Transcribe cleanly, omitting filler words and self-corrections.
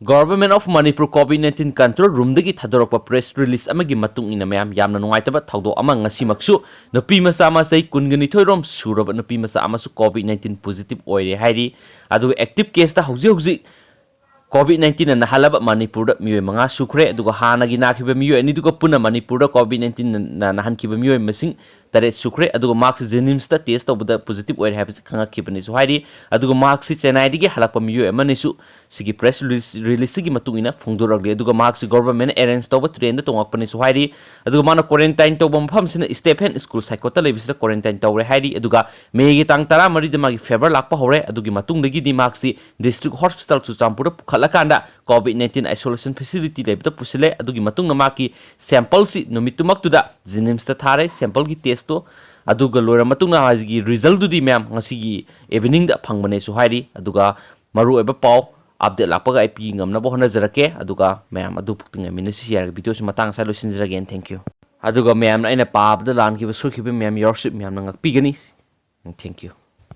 Government of Manipur COVID-19 control room dagi thadorokpa press release amagi matung ina mayam yamna nungaitaba thaudok ama ngasimaksu Nupimacha Asi Chahi kungani thoirom suraba Nupimacha Amasu COVID-19 positive oire hairi adu active case ta hauji COVID-19 na halaba Manipur miyoi manga Sukhre aduga hanagi nakhiba miyoi ani duga Punna Manipur COVID-19 na nahankhiba miyoi masing tare Sukhre aduga marks jenims ta test tawbada positive oire habis khangakibani su hairi aduga marks Chennai digi halakpa miyoi amani su sigi press release gi matungina phongdoragli aduga marks government arrange tawba train da tongakpani su hairi aduga mana quarantine tawba mpham sina Stephen school psychota lebisra quarantine tawre hairi aduga megi tang 13 da magi fever lakpa hore adugi matungdagi di marks district hospital Chuchampur khalakanda COVID-19 isolation facility lebda pusile adugi matungna maki sample si numitumak tuda jenims ta thare sample gi test to aduga loira matungna hajigi result du di ma'am ngasi evening da phangbane su hairi aduga maru oiba paw update lakpaga IP ngamna bo hona jarake aduga ma'am adu puktinga minisi share video si matang sa losin jaragen thank you aduga ma'am na ina pabda lan ki sukhibe ma'am yorship ma'am na ngakpigani thank you